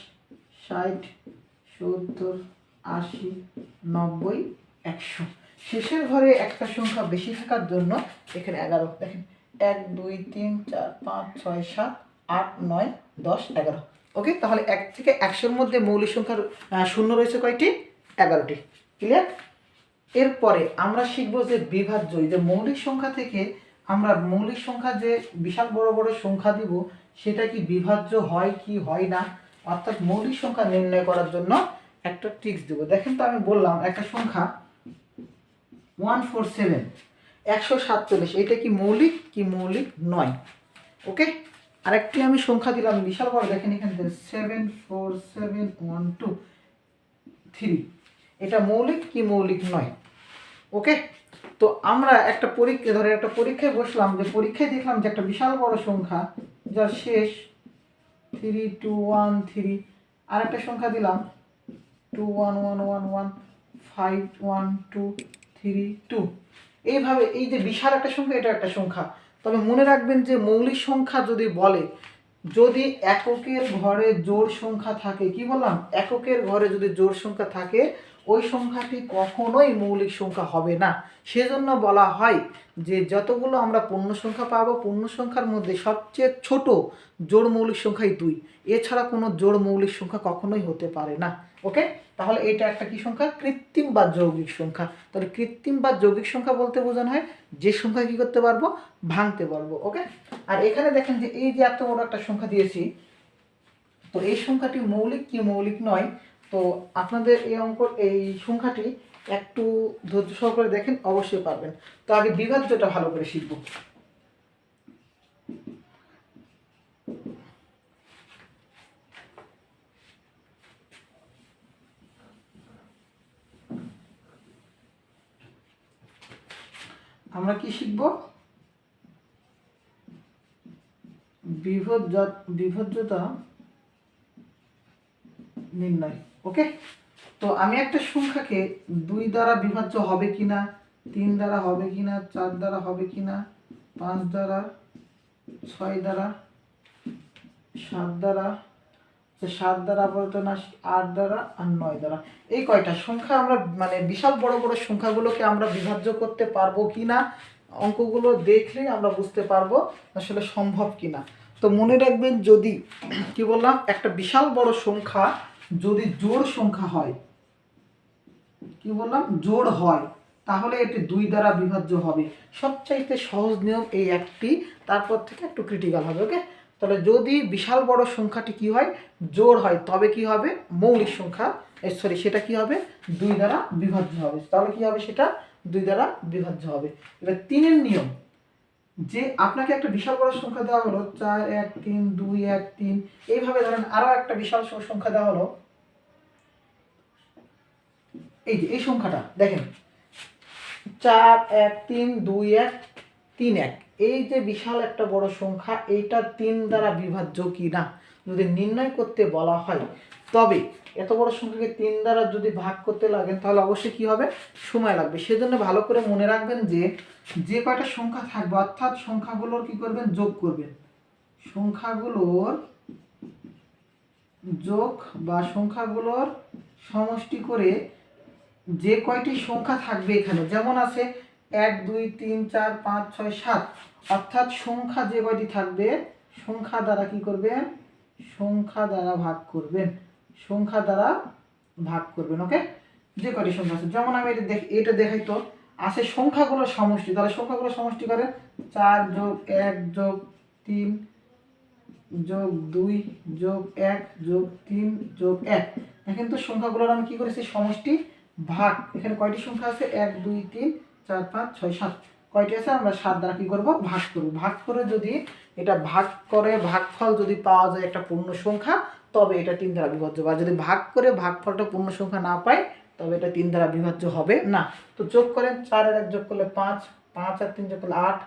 60, 70, 80, 90, 100। শেষের ঘরে একটা সংখ্যা বেশি থাকার জন্য এখানে 11 দেখেন, 1 2 3 4 5 6 7 8 9 10 11। ওকে, তাহলে 1 থেকে 100-র মধ্যে মৌলিক সংখ্যার শূন্য রয়েছে কয়টি? 11টি। ক্লিয়ার? এরপরে আমরা শিখবো যে বিভাজ্য, যে মৌলিক সংখ্যা থেকে আমরা মৌলিক সংখ্যা যে বিশাল বড় বড় সংখ্যা দিব সেটা কি বিভাজ্য হয় কি হয় না, অর্থাৎ মৌলিক সংখ্যা নির্ণয় করার জন্য একটা ট্রিক্স দেবো। দেখেন তো, আমি বললাম একটা সংখ্যা 147, 147, এটা কি মৌলিক কি মৌলিক নয়? ওকে, আরেকটি আমি সংখ্যা দিলাম বিশাল বড়, দেখেন এখানে 74712 এটা মৌলিক কি মৌলিক নয়? ওকে, তো আমরা একটা পরীক্ষায় বসলাম, যে পরীক্ষায় দেখলাম যে একটা বিশাল বড় সংখ্যা যার শেষ 3213, আর একটা সংখ্যা দিলাম 2111151232। এইভাবে এই যে বিশাল একটা সংখ্যা, এটা একটা সংখ্যা। তবে মনে রাখবেন যে মৌলিক সংখ্যা যদি বলে, যদি এককের ঘরে জোড় সংখ্যা থাকে, কি বললাম, এককের ঘরে যদি জোড় সংখ্যা থাকে ওই সংখ্যাটি কখনোই মৌলিক সংখ্যা হবে না। সেজন্য বলা হয় যে যতগুলো আমরা পূর্ণ সংখ্যা পাবো, পূর্ণ সংখ্যার মধ্যে সবচেয়ে ছোট জোড় মৌলিক সংখ্যাই 2, এছাড়া কোনো জোড় মৌলিক সংখ্যা কখনোই হতে পারে না। ওকে, তাহলে এটা একটা কি সংখ্যা? কৃত্রিম বা যৌগিক সংখ্যা। তাহলে কৃত্রিম বা যৌগিক সংখ্যা বলতে বোঝানো হয় যে সংখ্যা কি করতে পারবো? ভাঙতে পারবো। ওকে, আর এখানে দেখেন যে এই যে এত বড় একটা সংখ্যা দিয়েছি, তো এই সংখ্যাটি মৌলিক কি মৌলিক নয়? তো আপনাদের এই সংখ্যাটি একটু ধৈর্য সহকারে দেখেন, অবশ্যই পারবেন। তো আগে বিভাজ্যটা ভালো করে শিখব। আমরা কি শিখব? বিভাজ্যতা নির্ণয়। ওকে, তো আমি একটা সংখ্যাকে 2 দ্বারা বিভাজ্য হবে কিনা, 3 দ্বারা হবে কিনা, 4 দ্বারা হবে কিনা, 5 দ্বারা, 6 দ্বারা, 7 দ্বারা, 7 দ্বারা বলতে না, 8 দ্বারা আর 9 দ্বারা, এই কয়টা সংখ্যা আমরা মানে বিশাল বড় বড় সংখ্যাগুলোকে আমরা বিভাজ্য করতে পারবো কিনা, অঙ্কগুলো দেখলেই আমরা বুঝতে পারবো আসলে সম্ভব কিনা। তো মনে রাখবেন, যদি কি বললাম, একটা বিশাল বড় সংখ্যা যদি জোড় সংখ্যা হয়, কি বললাম, জোড় হয়, তাহলে এটি 2 দ্বারা বিভাজ্য হবে। সবচাইতে সহজ নিয়ম এই একটি, তারপর থেকে একটু ক্রিটিক্যাল হবে। ওকে, তাহলে যদি বিশাল বড় সংখ্যাটি কি হয়, জোড় হয়, তবে কি হবে? মৌলিক সংখ্যা, সেটা কি হবে? 2 দ্বারা বিভাজ্য হবে। তাহলে কি হবে? সেটা 2 দ্বারা বিভাজ্য হবে। এবার 3-এর নিয়ম, যে আপনাকে একটা বিশাল বড় সংখ্যা দেওয়া হলো 4 1 3 2 1 3, এইভাবে ধরেন আরো একটা বিশাল সংখ্যা দেওয়া হলো, এই যে এই সংখ্যাটা দেখেন 4 1 3 2 1 3 1, এই যে বিশাল একটা বড় সংখ্যা, এইটা 3 দ্বারা বিভাজ্য কি না যদি নির্ণয় করতে বলা হয়, তবে এত বড় সংখ্যাকে 3 দ্বারা যদি ভাগ করতে লাগেন তাহলে অবশ্যই কি হবে? সময় লাগবে। সেজন্য ভালো করে মনে রাখবেন যে যে কয়টা সংখ্যা থাকবে, অর্থাৎ সংখ্যাগুলোর কি করবেন? যোগ করবেন। সংখ্যাগুলোর যোগ বা সংখ্যাগুলোর সমষ্টি করে যে কয়টি সংখ্যা থাকবে এখানে, যেমন আছে 1 2 3 4 5 6 7, অর্থাৎ সংখ্যা যে কয়টি থাকবে সংখ্যা দ্বারা কি করবেন? সংখ্যা দ্বারা ভাগ করবেন, সংখ্যা দ্বারা ভাগ করবেন। ওকে, যে কয়টি সংখ্যা আছে, যেমন আমি এটা দেখাই তো, আছে সংখ্যাগুলোর সমষ্টি, তাহলে সংখ্যাগুলোর সমষ্টি করে 4 যোগ 1 যোগ 3 যোগ 2 যোগ 1 যোগ 3 যোগ 1। দেখেন তো সংখ্যাগুলোর আমি কি করেছি? সমষ্টি ভাগ। এখানে কয়টি সংখ্যা আছে? 1 2 3 4 5 6 7, কয়টি আছে? আমরা 7 দ্বারা কি করব? ভাগ করব। ভাগ করে যদি এটা ভাগ করে ভাগফল যদি পাওয়া যায় একটা পূর্ণ সংখ্যা, তবে এটা 3 দ্বারা বিভাজ্য। বা যদি ভাগ করে ভাগফলটা পূর্ণ সংখ্যা না পাই, তবে এটা 3 দ্বারা বিভাজ্য হবে না। তো যোগ করেন, 4 আর 1 যোগ করলে 5, 5 আর 3 যোগ করলে 8,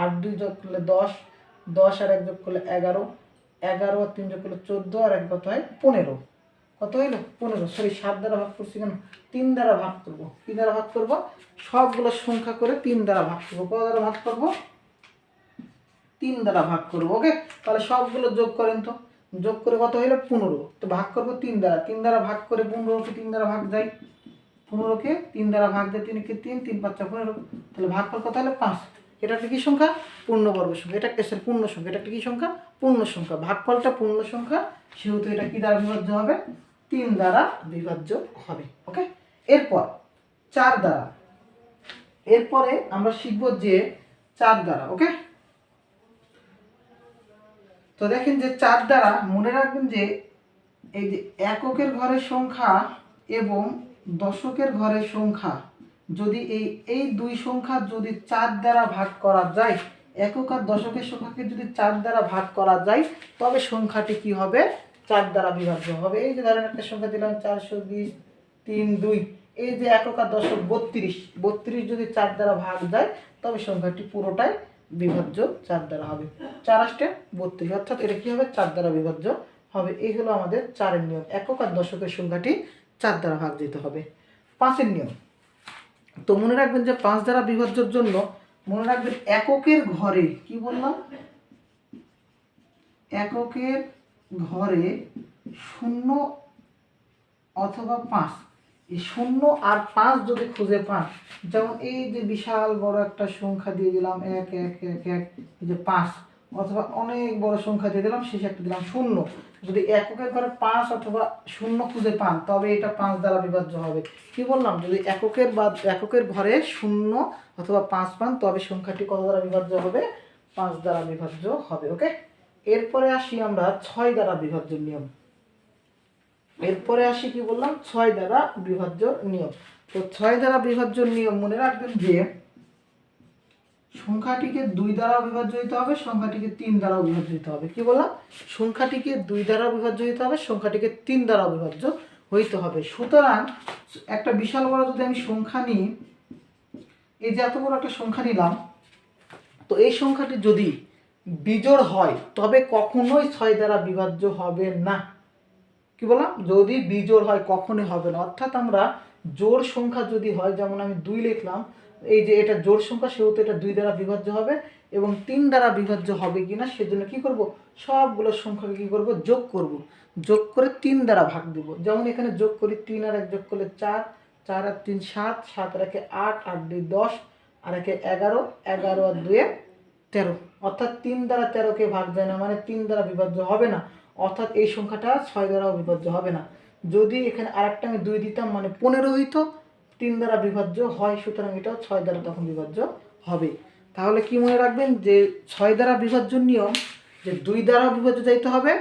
8 2 যোগ করলে 10, 10 আর 1 যোগ করলে 11, 11 আর 3 যোগ করলে 14 আর 1 কত হয় 15। কত হইলো 15, সরি 7 দ্বারা ভাগ করছি কেন, 3 দ্বারা ভাগ করব। কি দ্বারা ভাগ করব, সবগুলো সংখ্যা করে 3 দ্বারা ভাগ করব। কত দ্বারা ভাগ করব, 3 দ্বারা ভাগ করব। ওকে, তাহলে সবগুলো যোগ করেন তো, যোগ করে কত হইলো 15। তো ভাগ করব 3 দ্বারা, 3 দ্বারা ভাগ করে 15কে 3 দ্বারা ভাগ যায়, 15কে 3 দ্বারা ভাগ দেয় 3 কে 3, 3 5 15, তাহলে ভাগফল কত হলো 5। এটা একটা কি সংখ্যা, পূর্ণবর্গ সংখ্যা। এটা একটা পূর্ণ সংখ্যা, এটা একটা কি সংখ্যা, পূর্ণ সংখ্যা। ভাগফলটা পূর্ণ সংখ্যা, সেহেতু এটা কি দ্বারা বিভাজ্য হবে, 3 দ্বারা বিভাজ্য হবে। ওকে, এরপর 4 দ্বারা, এরপরে আমরা শিখব যে 4 দ্বারা। ওকে, তো দেখেন যে 4 দ্বারা মনে রাখবেন যে এই যে এককের ঘরের সংখ্যা এবং দশকের ঘরের সংখ্যা, যদি এই দুই সংখ্যা যদি 4 দ্বারা ভাগ করা যায়, একক আর দশকের সংখ্যাকে যদি 4 দ্বারা ভাগ করা যায়, তবে সংখ্যাটি কি হবে, 4 দ্বারা বিভাজ্য হবে। এই যে ধরেন একটা সংখ্যা দিলাম 420 3 2, এই যে একক আর দশক 32 যদি 4 দ্বারা ভাগ যায়, তবে সংখ্যাটি পুরোটাই বিভাজ্য 4 দ্বারা হবে। 4 8 32, অর্থাৎ এটা কি হবে, 4 দ্বারা বিভাজ্য হবে। এই হলো আমাদের 4-এর নিয়ম, একক আর দশকের সংখ্যাটি 4 দ্বারা ভাগ দিতে হবে। 5-এর নিয়ম, তো মনে রাখবেন যে 5 দ্বারা বিভাজ্যের জন্য মনে রাখবেন এককের ঘরে, কি বললাম, এককের ঘরে 0 অথবা 5, এই 0 আর 5 যদি খুঁজে পান, যেমন এই যে বিশাল বড় একটা সংখ্যা দিয়ে দিলাম 1 1 1 1, এই যে 5, অথবা অনেক বড় সংখ্যা দিয়ে দিলাম শেষে একটা দিলাম 0, যদি এককের ঘরে 5 অথবা 0 খুঁজে পান, তবে এটা 5 দ্বারা বিভাজ্য হবে। কি বললাম, যদি এককের ঘরে 0 অথবা 5 পান, তবে সংখ্যাটি কত দ্বারা বিভাজ্য হবে, 5 দ্বারা বিভাজ্য হবে। ওকে, এরপরে আসি আমরা 6 দ্বারা বিভাজ্যের নিয়ম। এরপরে আসি কি বললাম, 6 দ্বারা বিভাজ্য নিয়ম। তো 6 দ্বারা বিভাজ্য নিয়ম মনে রাখবেন যে সংখ্যাটিকে 2 দ্বারা বিভাজ্য হতে হবে, সংখ্যাটিকে 3 দ্বারা বিভাজ্য হতে হবে। কি বললাম, সংখ্যাটিকে 2 দ্বারা বিভাজ্য হতে হবে, সংখ্যাটিকে 3 দ্বারা বিভাজ্য হইতে হবে। সুতরাং একটা বিশাল বড় যদি আমি সংখ্যা নিই, এই যে এত বড় একটা সংখ্যা নিলাম, তো এই সংখ্যাটি যদি বিজোড় হয়, তবে কখনোই 6 দ্বারা বিভাজ্য হবে না। কি বললাম, যদি বিজোড় হয় কখনোই হবে না। অর্থাৎ আমরা জোড় সংখ্যা যদি হয়, যেমন আমি 2 লিখলাম, এই যে এটা জোড় সংখ্যা, সেহেতু এটা 2 দ্বারা বিভাজ্য হবে, এবং 3 দ্বারা বিভাজ্য হবে কিনা সেজন্য কি করব, সবগুলো সংখ্যাকে কি করব, যোগ করব, যোগ করে 3 দ্বারা ভাগ দেব। যেমন এখানে যোগ করি, 3 আর 1 যোগ করলে 4, 4 আর 3 7, 7 আর 1 8, 8 2 10, আর 1 11, 11 আর 2 13, অর্থাৎ 3 দ্বারা 13কে ভাগ যায় না, মানে 3 দ্বারা বিভাজ্য হবে না। অর্থাৎ এই সংখ্যাটা 6 দ্বারাও বিভাজ্য হবে না। যদি এখানে আরেকটা আমি 2 দিতাম, মানে 15 হইতো, 3 দ্বারা বিভাজ্য হয়, সুতরাং এটাও 6 দ্বারা তখন বিভাজ্য হবে। তাহলে কি মনে রাখবেন যে 6 দ্বারা বিভাজ্য নিয়ম, যে 2 দ্বারাও বিভাজ্য যাইতে হবে,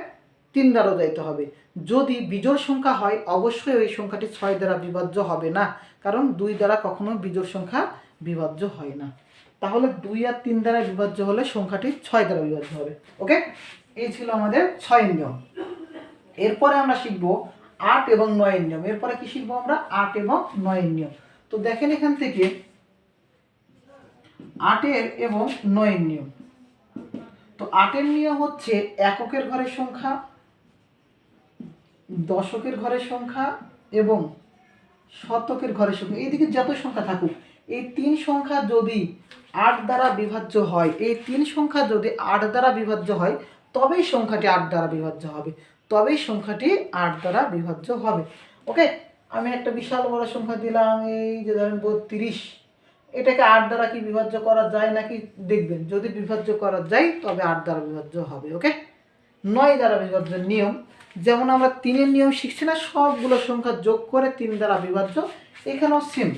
3 দ্বারাও যাইতে হবে। যদি বিজোড় সংখ্যা হয়, অবশ্যই ওই সংখ্যাটি 6 দ্বারা বিভাজ্য হবে না, কারণ 2 দ্বারা কখনো বিজোড় সংখ্যা বিভাজ্য হয় না। তাহলে 2 আর 3 দ্বারা বিভাজ্য হলে সংখ্যাটি 6 দ্বারা বিভাজ্য হবে। ওকে, এই ছিল আমাদের 6 নিয়ম। এরপরে আমরা শিখবো 8 এবং 9 নিয়ম। এরপরে কি শিখবো আমরা, 8 এবং 9 নিয়ম। তো দেখেন এখান থেকে 8 এবং 9 নিয়ম। তো 8 নিয়ম হচ্ছে এককের ঘরের সংখ্যা, দশকের ঘরের সংখ্যা এবং শতকের ঘরের সংখ্যা, এইদিকে যত সংখ্যা থাকুক, এই 3 সংখ্যা যদি 8 দ্বারা বিভাজ্য হয়, এই 3 সংখ্যা যদি 8 দ্বারা বিভাজ্য হয়, তবেই সংখ্যাটি 8 দ্বারা বিভাজ্য হবে, তবেই সংখ্যাটি 8 দ্বারা বিভাজ্য হবে। ওকে, আমি একটা বিশাল বড় সংখ্যা দিলাম, এই যে ধরেন 32, এটাকে 8 দ্বারা কি বিভাজ্য করা যায় নাকি দেখবেন, যদি বিভাজ্য করা যায় তবে 8 দ্বারা বিভাজ্য হবে। ওকে, 9 দ্বারা বিভাজ্যের নিয়ম, যেমন আমরা 3-এর নিয়ম শিখছি না, সবগুলো সংখ্যা যোগ করে 3 দ্বারা বিভাজ্য, এখানেও সেম,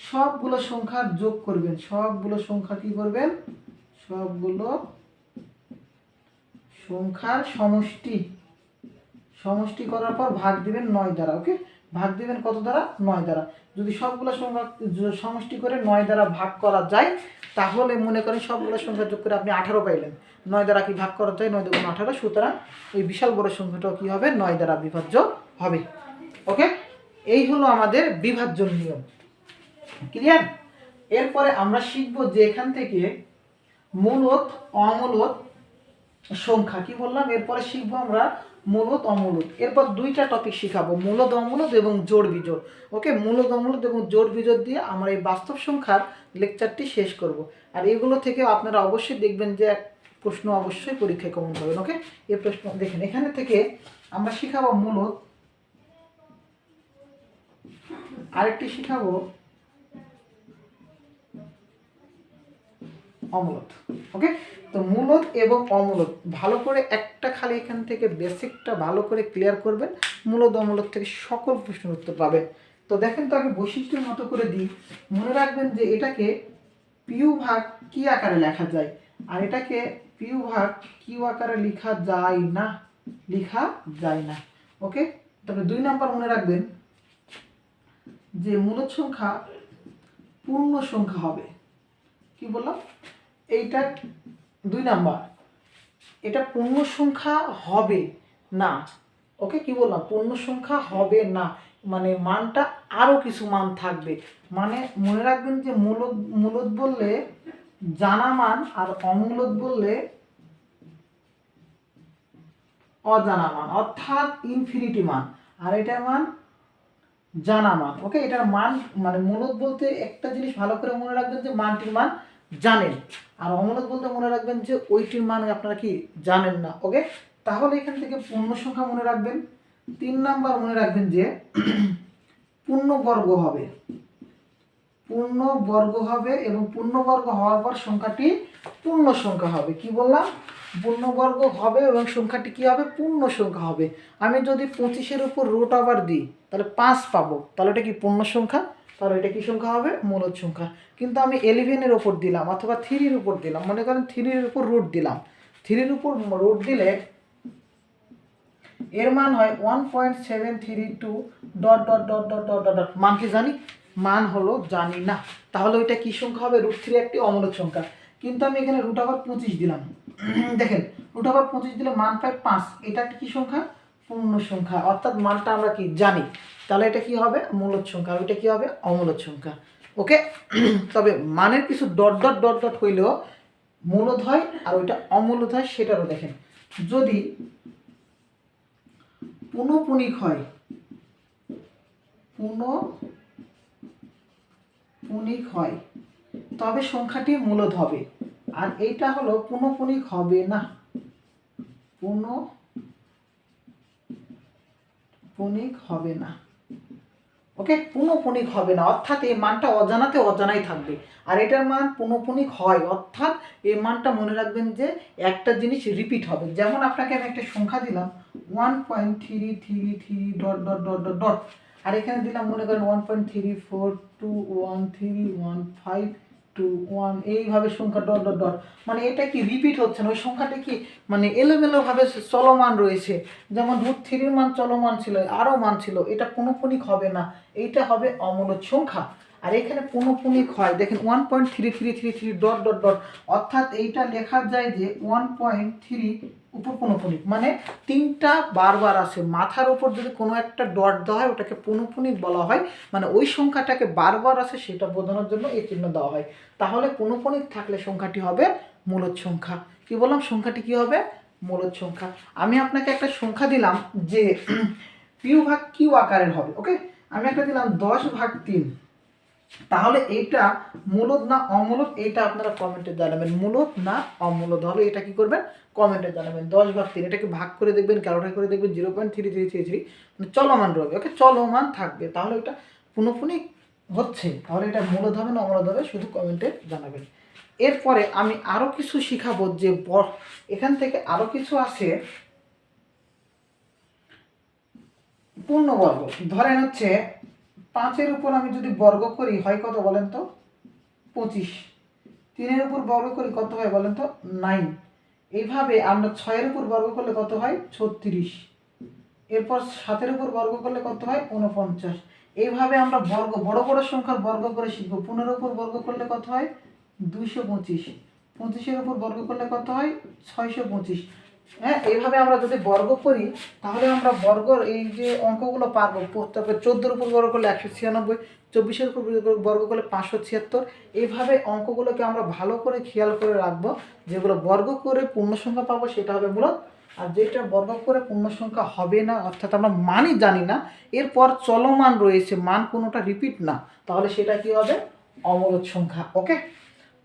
সবগুলো সংখ্যার যোগ করবেন, সবগুলো সংখ্যা কি করবেন, সবগুলো সংখ্যার সমষ্টি করার পর ভাগ দিবেন 9 দ্বারা। ওকে, ভাগ দিবেন কত দ্বারা, 9 দ্বারা। যদি সবগুলো সংখ্যা সমষ্টি করে 9 দ্বারা ভাগ করা যায়, তাহলে মনে করেন সবগুলো সংখ্যা যোগ করে আপনি 18 পাইলেন। 9 দ্বারা কি ভাগ করা যায়, 9 দুগুণ 18, সুতরাং এই বিশাল বড় সংখ্যাটাও কি হবে, 9 দ্বারা বিভাজ্য হবে। ওকে, এই হলো আমাদের বিভাজ্য নিয়ম। ক্লিয়ার? এরপরে আমরা শিখব যে এখান থেকে মূলদ, অমূলদ সংখ্যা। কি বললাম, এরপরে শিখবো আমরা মূলদ অমূলদ। এরপর দুইটা টপিক শিখাবো, মূলদ অমূলদ এবং জোড় বিজোড়। ওকে, মূলদ অমূলদ এবং জোড় বিজোড় দিয়ে আমরা এই বাস্তব সংখ্যার লেকচারটি শেষ করব। আর এগুলো থেকে আপনারা অবশ্যই দেখবেন যে প্রশ্ন অবশ্যই পরীক্ষায় কমন পাবেন। ওকে, এই প্রশ্ন দেখেন, এখানে থেকে আমরা শিখাবো মূলদ, আরেকটি শিখাবো অমূলদ। ওকে, তো মূলদ এবং অমূলদ ভালো করে একটা খালি এখান থেকে বেসিকটা ভালো করে ক্লিয়ার করবেন, মূলদ অমূলদ থেকে সকল প্রশ্নের উত্তর পাবেন। তো দেখেন, তো আগে বৈশিষ্ট্যের মতো করে দিই। মনে রাখবেন যে এটাকে পিউ ভাগ কি আকারে লেখা যায়, আর এটাকে পিউ ভাগ কিউ আকারে লেখা যায় না, লেখা যায় না। ওকে, তবে 2 নাম্বার মনে রাখবেন যে মূলদ সংখ্যা পূর্ণ সংখ্যা হবে। কি বললাম, এইটা 2 নাম্বার, এটা পূর্ণ সংখ্যা হবে না। ওকে, কি বললাম, পূর্ণ সংখ্যা হবে না, মানে মানটা আরও কিছু মান থাকবে। মানে মনে রাখবেন যে মূলদ মূলদ বললে জানা মান, আর অমূলদ বললে অজানা মান, অর্থাৎ ইনফিনিটি মান, আর এটার মান জানা মান। ওকে, এটার মান মানে মূলদ বলতে একটা জিনিস ভালো করে মনে রাখবেন যে মানটির মান জানেন, আর অমূলদ বলতে মনে রাখবেন যে ওইটির মান আপনারা কি জানেন না। ওকে, তাহলে এখান থেকে পূর্ণ সংখ্যা মনে রাখবেন। 3 নাম্বার মনে রাখবেন যে পূর্ণবর্গ হবে, পূর্ণবর্গ হবে, এবং পূর্ণবর্গ হওয়ার পর সংখ্যাটি পূর্ণ সংখ্যা হবে। কি বললাম, পূর্ণবর্গ হবে এবং সংখ্যাটি কি হবে, পূর্ণ সংখ্যা হবে। আমি যদি 25-এর উপর রুট ওভার দিই তাহলে 5 পাবো, তাহলে এটা কি পূর্ণ সংখ্যা, তাহলে এটা কি সংখ্যা হবে, মূলদ সংখ্যা। কিন্তু আমি 11-এর উপর দিলাম অথবা 3-এর উপর দিলাম, মনে করেন 3-এর উপর রুট দিলাম, 3-এর উপর রুট দিলে এর মান হয় 1.732 dot dot dot dot dot dot. মান কি জানি, মান হলো জানি না। তাহলে ওইটা কি সংখ্যা হবে, √3 একটি অমূলদ সংখ্যা। কিন্তু আমি এখানে রুট ওভার 25 দিলাম, দেখেন রুট ওভার 25 দিলে মান পাই 5, এটা একটা কি সংখ্যা, পূর্ণ সংখ্যা, অর্থাৎ মানটা আমরা কি জানি। তাহলে এটা কি হবে, মূলদ সংখ্যা, আর ওইটা কি হবে, অমূলদ সংখ্যা। ওকে, তবে মানের কিছু ডট ডট ডট ডট হইলেও মূলদ হয় আর ওইটা অমূলদ হয়, সেটারও দেখেন। যদি পুনঃপুনিক হয়, পুনঃপুনিক হয় তবে সংখ্যাটি মূলদ হবে, আর এইটা হলো পুনঃপুনিক হবে না, পুনঃপুনিক হবে না। ওকে, পুনঃপুনিক হবে না অর্থাৎ এই মানটা অজানাতে অজানাই থাকবে, আর এটার মান পুনঃপুনিক হয় অর্থাৎ এই মানটা মনে রাখবেন যে একটা জিনিস রিপিট হবে। যেমন আপনাকে আমি একটা সংখ্যা দিলাম 1.333 dot dot dot dot dot, আর এখানে দিলাম মনে করেন 1.342131521521, এইভাবে সংখ্যা ডট ডট ডট, মানে এটা কি রিপিট হচ্ছে না, ওই সংখ্যাটা কি মানে এলোমেলোভাবে চলমান রয়েছে। যেমন √3-এর মান চলমান ছিল, আরও মান ছিল, এটা পুনঃপুনিক হবে না, এইটা হবে অমূলদ সংখ্যা। আর এখানে পুনঃপুনিক হয়, দেখেন 1.3333 ডট ডট ডট, অর্থাৎ এইটা লেখা যায় যে 1.3 উপর পুনঃপুনিক, মানে 3টা বারবার আছে, মাথার উপর যদি কোনো একটা ডট দেওয়া হয় ওটাকে পুনঃপুনিক বলা হয়, মানে ওই সংখ্যাটাকে বারবার আছে সেটা বোঝানোর জন্য এই চিহ্ন দেওয়া হয়। তাহলে পুনঃপুনিক থাকলে সংখ্যাটি হবে মূলদ সংখ্যা। কি বললাম, সংখ্যাটি কি হবে, মূলদ সংখ্যা। আমি আপনাকে একটা সংখ্যা দিলাম যে পিউ ভাগ কিউ আকারের হবে। ওকে, আমি একটা দিলাম 10/3, তাহলে এইটা মূলদ না অমূলদ, এইটা আপনারা কমেন্টে জানাবেন, মূলদ না অমূলদ হবে, এটা কি করবেন, কমেন্টে জানাবেন। 10/3 এটাকে ভাগ করে দেখবেন, ক্যালকুলেট করে দেখবেন 0.3333, মানে চলমান রবে। ওকে, চলমান থাকবে, তাহলে এটা পুনঃপুনিক হচ্ছে, তাহলে এটা মূলদ হবে না অমূলদ হবে, শুধু কমেন্টে জানাবেন। এরপরে আমি আরও কিছু শিখাবো যে এখান থেকে আরও কিছু আছে পূর্ণবর্গ। ধরেন হচ্ছে 5-এর উপর আমি যদি বর্গ করি হয় কত বলেন তো, 25। 3-এর উপর বর্গ করি কত হয় বলেন তো, 9। এইভাবে আমরা 6-এর উপর বর্গ করলে কত হয়, 36। এরপর 7-এর উপর বর্গ করলে কত হয়, 49। এইভাবে আমরা বর্গ, বড় বড় সংখ্যার বর্গ করে শিখবো। 15-এর উপর বর্গ করলে কত হয়, 225। 25-এর উপর বর্গ করলে কত হয়, 625। হ্যাঁ, এইভাবে আমরা যদি বর্গ করি তাহলে আমরা বর্গর এই যে অঙ্কগুলো পারবো। তারপরে 14-এর উপর বর্গ করলে 196, 24-এর উপর বর্গ করলে 576। এইভাবে অঙ্কগুলোকে আমরা ভালো করে খেয়াল করে রাখবো। যেগুলো বর্গ করে পূর্ণ সংখ্যা পাবো সেটা হবে মূলদ, আর যেটা বর্গ করে পূর্ণ সংখ্যা হবে না, অর্থাৎ আমরা মানই জানি না, এরপর চলমান রয়েছে, মান কোনোটা রিপিট না, তাহলে সেটা কি হবে? অমূলদ সংখ্যা। ওকে,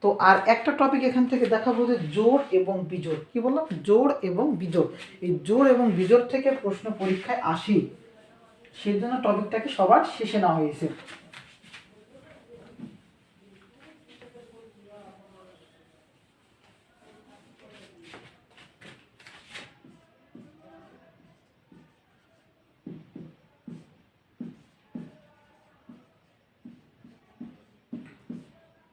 তো আর একটা টপিক এখান থেকে দেখাবো যে জোড় এবং বিজোড়। কি বললাম? জোড় এবং বিজোড়। এই জোড় এবং বিজোড় থেকে প্রশ্ন পরীক্ষায় আসে, সেই জন্য টপিকটাকে সবার শেষে নেওয়া হয়েছে।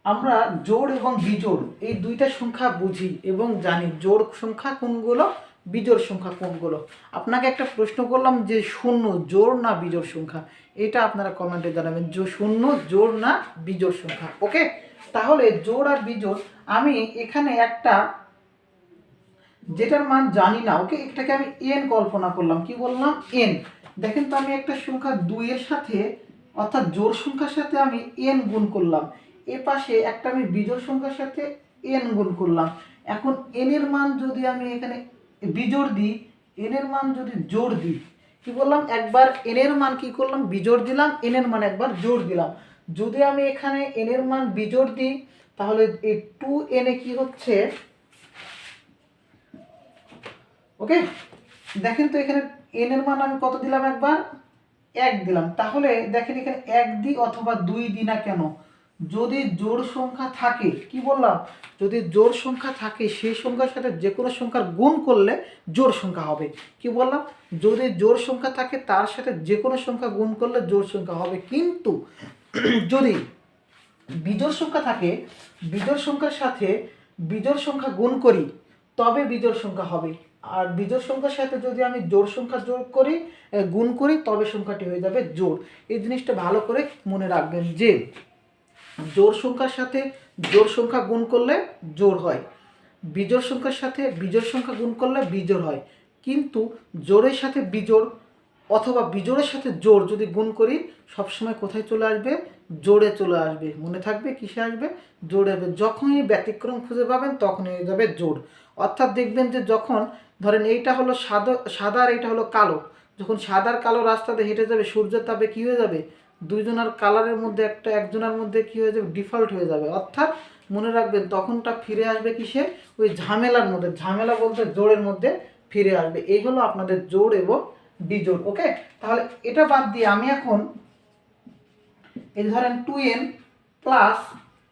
আমরা জোড় এবং বিজোড় এই দুইটা সংখ্যা বুঝি এবং জানি। জোড় সংখ্যা কোনগুলো, বিজোড় সংখ্যা কোনগুলো। আপনাকে একটা প্রশ্ন করলাম যে শূন্য জোড় না বিজোড় সংখ্যা, এটা আপনারা কমেন্টে জানাবেন যে শূন্য জোড় না বিজোড় সংখ্যা। ওকে, তাহলে জোড় আর বিজোড় আমি এখানে একটা যেটার মান জানি না, ওকে, এটাকে আমি এন কল্পনা করলাম। কি বললাম? এন। দেখেন তো আমি একটা সংখ্যা 2 এর সাথে অর্থাৎ জোড় সংখ্যার সাথে আমি এন গুণ করলাম, এ পাশে একটা আমি বিজোড় সংখ্যার সাথে এন গুণ করলাম। এখন এন এর মান যদি আমি এখানে বিজোড় দিই, এন এর মান যদি জোড় দিই, কি বললাম? একবার এন এর মান কি করলাম? বিজোড় দিলাম, এন এর মান একবার জোড় দিলাম। যদি আমি এখানে এন এর মান বিজোড় দিই তাহলে এই 2n এ কি হচ্ছে? ওকে, দেখেন তো এখানে এন এর মান আমি কত দিলাম? একবার 1 দিলাম। তাহলে দেখেন এখানে 1 দিই অথবা 2 দিই না কেন, যদি জোড় সংখ্যা থাকে, কি বললাম? যদি জোড় সংখ্যা থাকে সেই সংখ্যার সাথে যে কোনো সংখ্যার গুণ করলে জোড় সংখ্যা হবে। কি বললাম? যদি জোড় সংখ্যা থাকে তার সাথে যে কোনো সংখ্যা গুণ করলে জোড় সংখ্যা হবে। কিন্তু যদি বিজোড় সংখ্যা থাকে, বিজোড় সংখ্যার সাথে বিজোড় সংখ্যা গুণ করি তবে বিজোড় সংখ্যা হবে। আর বিজোড় সংখ্যার সাথে যদি আমি জোড় সংখ্যা যোগ করি, গুণ করি, তবে সংখ্যাটি হয়ে যাবে জোড়। এই জিনিসটা ভালো করে মনে রাখবেন যে জোড় সংখ্যার সাথে জোড় সংখ্যা গুণ করলে জোড় হয়, বিজোড় সংখ্যার সাথে বিজোড় সংখ্যা গুণ করলে বিজোড় হয়। কিন্তু জোড়ের সাথে বিজোড় অথবা বিজোড়ের সাথে জোড় যদি গুণ করি সবসময় কোথায় চলে আসবে? জোড়ে চলে আসবে। মনে থাকবে কিসে আসবে? জোড়ে আসবে। যখনই ব্যতিক্রম খুঁজে পাবেন তখনই হয়ে যাবে জোড়। অর্থাৎ দেখবেন যে যখন ধরেন এইটা হলো সাদা আর এইটা হলো কালো, যখন সাদার কালো রাস্তাতে হেঁটে যাবে সূর্যের তাপে কী হয়ে যাবে? দুইজনের কালারের মধ্যে একজনের মধ্যে কী হয়ে যাবে? ডিফল্ট হয়ে যাবে। অর্থাৎ মনে রাখবেন তখনটা ফিরে আসবে কিসে? ওই ঝামেলার মধ্যে। ঝামেলা বলতে জোড়ের মধ্যে ফিরে আসবে। এই হলো আপনাদের জোড় এবং বিজোড়। ওকে, তাহলে এটা বাদ দিয়ে আমি এখন এই ধরেন 2n প্লাস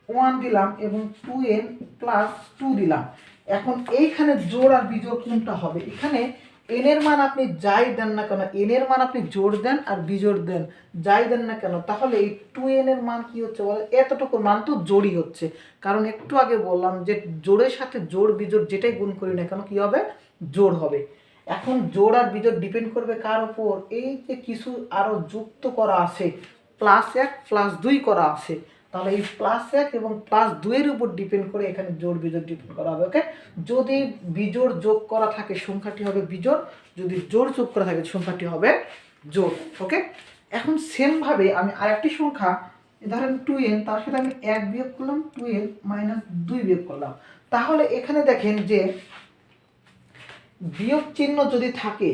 1 দিলাম এবং 2n প্লাস 2 দিলাম। এখন এইখানে জোড় আর বিজোড় কোনটা হবে? এখানে n এর মান আপনি যাই দেন না কেন, n এর মান আপনি জোড় দেন আর বিজোড় দেন, যাই দেন না কেন, তাহলে এই 2n এর মান কি হচ্ছে বলে? এতটুকু মান তো জোড়ই হচ্ছে। কারণ একটু আগে বললাম যে জোড়ের সাথে জোড় বিজোড় যেটাই গুণ করি না কেন কি হবে? জোড় হবে। এখন জোড় আর বিজোড় ডিপেন্ড করবে কার উপর? এই যে কিছু আরও যুক্ত করা আছে, +1 +2 করা আছে, তাহলে এই +1 এবং +2 এর উপর ডিপেন্ড করে এখানে জোড় বিজোড় ডিপেন্ড করা হবে। ওকে, যদি বিজোড় যোগ করা থাকে সংখ্যাটি হবে বিজোড়, যদি জোড় যোগ করা থাকে সংখ্যাটি হবে জোড়। ওকে, এখন সেমভাবে আমি আরেকটি সংখ্যা ধরেন 2n, তার সাথে আমি 1 বিয়োগ করলাম, 2n - 2 বিয়োগ করলাম। তাহলে এখানে দেখেন যে বিয়োগ চিহ্ন যদি থাকে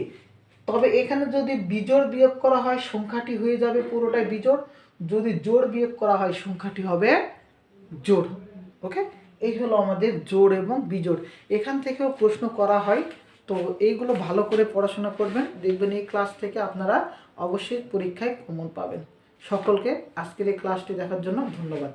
তবে এখানে যদি বিজোড় বিয়োগ করা হয় সংখ্যাটি হয়ে যাবে পুরোটাই বিজোড়, যদি জোড় বিয়োগ করা হয় সংখ্যাটি হবে জোড়। ওকে, এই হলো আমাদের জোড় এবং বিজোড়। এখান থেকেও প্রশ্ন করা হয়, তো এইগুলো ভালো করে পড়াশোনা করবেন, দেখবেন এই ক্লাস থেকে আপনারা অবশ্যই পরীক্ষায় কমন পাবেন। সকলকে আজকের এই ক্লাসটি দেখার জন্য ধন্যবাদ।